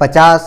50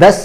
10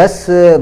10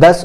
10